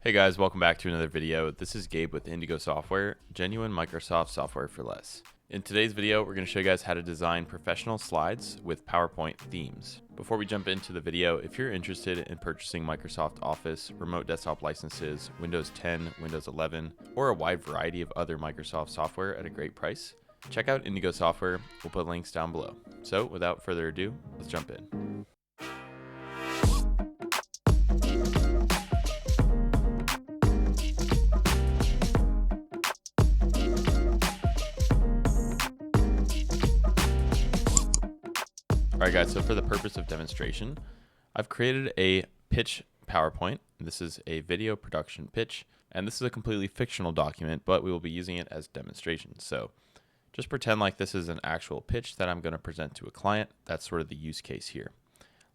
Hey guys, welcome back to another video. This is Gabe with Indigo Software, genuine Microsoft software for less. In today's video, we're going to show you guys how to design professional slides with PowerPoint themes. Before we jump into the video, if you're interested in purchasing Microsoft Office, remote desktop licenses, Windows 10, Windows 11, or a wide variety of other Microsoft software at a great price, check out Indigo Software. We'll put links down below. So without further ado, let's jump in. Alright guys, so for the purpose of demonstration, I've created a pitch PowerPoint. This is a video production pitch, and this is a completely fictional document, but we will be using it as demonstration. So just pretend like this is an actual pitch that I'm going to present to a client. That's sort of the use case here.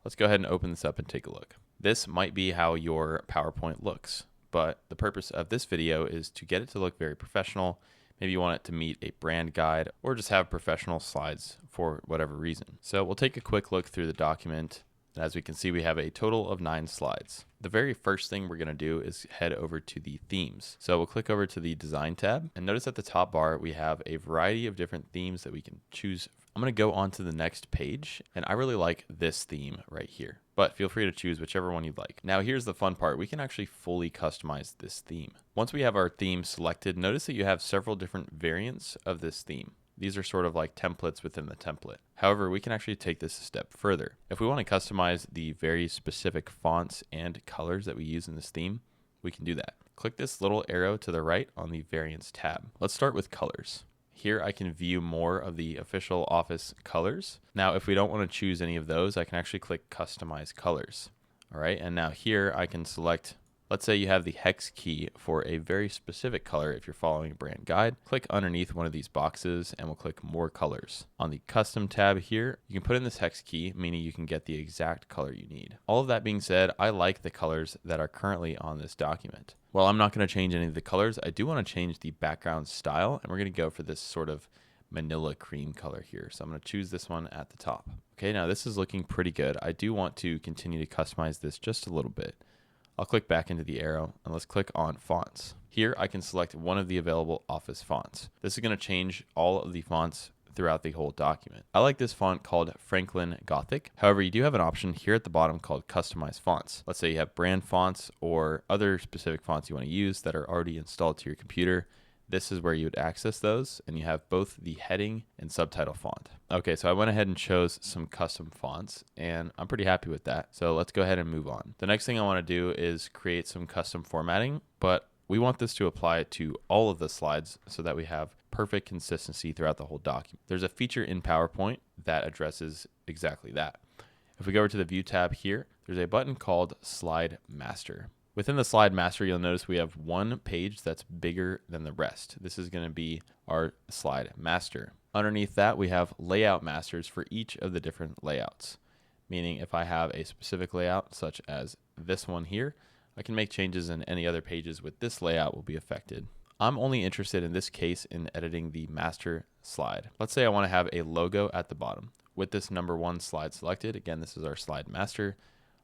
Let's go ahead and open this up and take a look. This might be how your PowerPoint looks, but the purpose of this video is to get it to look very professional. Maybe you want it to meet a brand guide or just have professional slides for whatever reason. So we'll take a quick look through the document. As we can see, we have a total of 9 slides. The very first thing we're going to do is head over to the themes. So we'll click over to the design tab, and notice at the top bar we have a variety of different themes that we can choose. I'm going to go on to the next page, and I really like this theme right here, but feel free to choose whichever one you'd like. Now here's the fun part. We can actually fully customize this theme. Once we have our theme selected, notice that you have several different variants of this theme. These are sort of like templates within the template. However, we can actually take this a step further. If we want to customize the very specific fonts and colors that we use in this theme, we can do that. Click this little arrow to the right on the variants tab. Let's start with colors. Here I can view more of the official Office colors. Now, if we don't want to choose any of those, I can actually click Customize Colors. All right, and now here I can select, let's say you have the hex key for a very specific color if you're following a brand guide. Click underneath one of these boxes and we'll click More Colors. On the Custom tab here, you can put in this hex key, meaning you can get the exact color you need. All of that being said, I like the colors that are currently on this document. Well, I'm not going to change any of the colors. I do want to change the background style, and we're going to go for this sort of manila cream color here. So I'm going to choose this one at the top. Okay, now this is looking pretty good. I do want to continue to customize this just a little bit. I'll click back into the arrow and let's click on fonts. Here I can select one of the available Office fonts. This is going to change all of the fonts throughout the whole document. I like this font called Franklin Gothic. However, you do have an option here at the bottom called Customize Fonts. Let's say you have brand fonts or other specific fonts you want to use that are already installed to your computer. This is where you would access those, and you have both the heading and subtitle font. Okay, so I went ahead and chose some custom fonts, and I'm pretty happy with that. So let's go ahead and move on. The next thing I want to do is create some custom formatting, but we want this to apply to all of the slides so that we have perfect consistency throughout the whole document. There's a feature in PowerPoint that addresses exactly that. If we go over to the View tab here, there's a button called Slide Master. Within the Slide Master, you'll notice we have one page that's bigger than the rest. This is going to be our Slide Master. Underneath that, we have Layout Masters for each of the different layouts. Meaning if I have a specific layout, such as this one here, I can make changes in any other pages with this layout will be affected. I'm only interested in this case in editing the master slide. Let's say I want to have a logo at the bottom. With this number 1 slide selected, again, this is our Slide Master,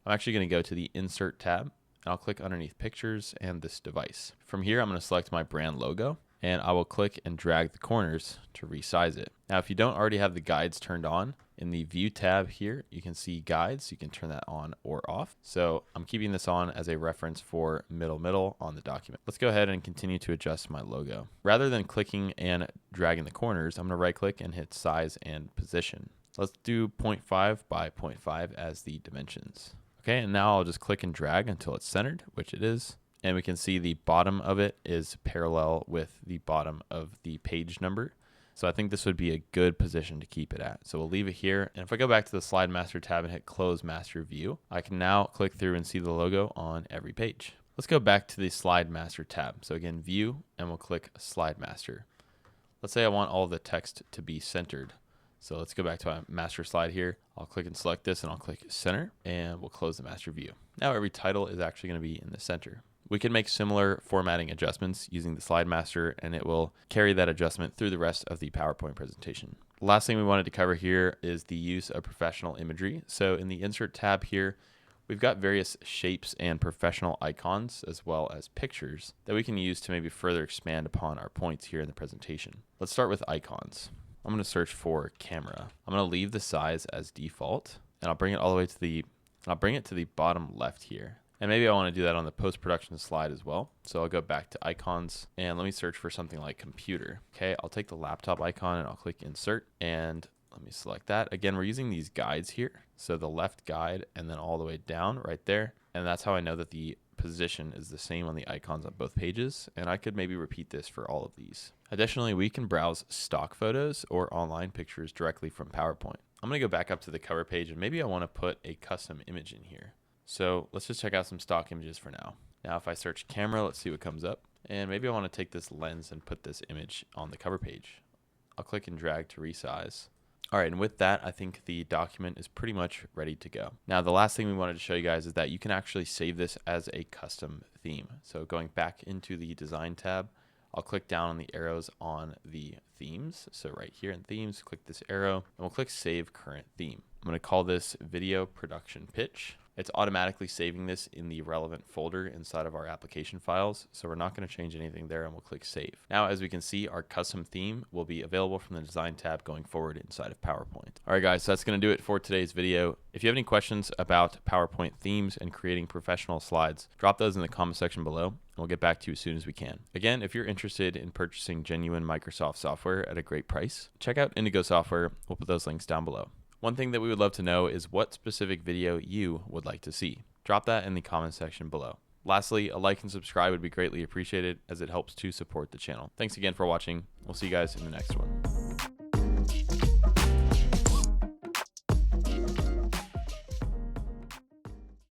I'm actually going to go to the Insert tab, and I'll click underneath Pictures and this device. From here, I'm going to select my brand logo, and I will click and drag the corners to resize it. Now, if you don't already have the guides turned on, in the View tab here, you can see guides. You can turn that on or off. So I'm keeping this on as a reference for middle on the document. Let's go ahead and continue to adjust my logo. Rather than clicking and dragging the corners, I'm going to right click and hit Size and Position. Let's do 0.5 by 0.5 as the dimensions. Okay, and now I'll just click and drag until it's centered, which it is. And we can see the bottom of it is parallel with the bottom of the page number. So I think this would be a good position to keep it at. So we'll leave it here. And if I go back to the Slide Master tab and hit Close Master View, I can now click through and see the logo on every page. Let's go back to the Slide Master tab. So again, View, and we'll click Slide Master. Let's say I want all the text to be centered. So let's go back to my master slide here. I'll click and select this, and I'll click Center, and we'll close the master view. Now every title is actually going to be in the center. We can make similar formatting adjustments using the Slide Master, and it will carry that adjustment through the rest of the PowerPoint presentation. Last thing we wanted to cover here is the use of professional imagery. So in the Insert tab here, we've got various shapes and professional icons as well as pictures that we can use to maybe further expand upon our points here in the presentation. Let's start with icons. I'm going to search for camera. I'm going to leave the size as default, and I'll bring it all the way to the bottom left here. And maybe I want to do that on the post-production slide as well. So I'll go back to icons and let me search for something like computer. Okay, I'll take the laptop icon and I'll click insert and let me select that. Again, we're using these guides here. So the left guide and then all the way down right there. And that's how I know that the position is the same on the icons on both pages. And I could maybe repeat this for all of these. Additionally, we can browse stock photos or online pictures directly from PowerPoint. I'm going to go back up to the cover page and maybe I want to put a custom image in here. So let's just check out some stock images for now. Now, if I search camera, let's see what comes up. And maybe I want to take this lens and put this image on the cover page. I'll click and drag to resize. All right, and with that, I think the document is pretty much ready to go. Now, the last thing we wanted to show you guys is that you can actually save this as a custom theme. So going back into the design tab, I'll click down on the arrows on the themes. So right here in themes, click this arrow and we'll click save current theme. I'm going to call this video production pitch. It's automatically saving this in the relevant folder inside of our application files. So we're not going to change anything there and we'll click save. Now, as we can see, our custom theme will be available from the design tab going forward inside of PowerPoint. All right, guys, so that's going to do it for today's video. If you have any questions about PowerPoint themes and creating professional slides, drop those in the comment section below. And we'll get back to you as soon as we can. Again, if you're interested in purchasing genuine Microsoft software at a great price, check out Indigo Software. We'll put those links down below. One thing that we would love to know is what specific video you would like to see. Drop that in the comment section below. Lastly, a like and subscribe would be greatly appreciated as it helps to support the channel. Thanks again for watching. We'll see you guys in the next one.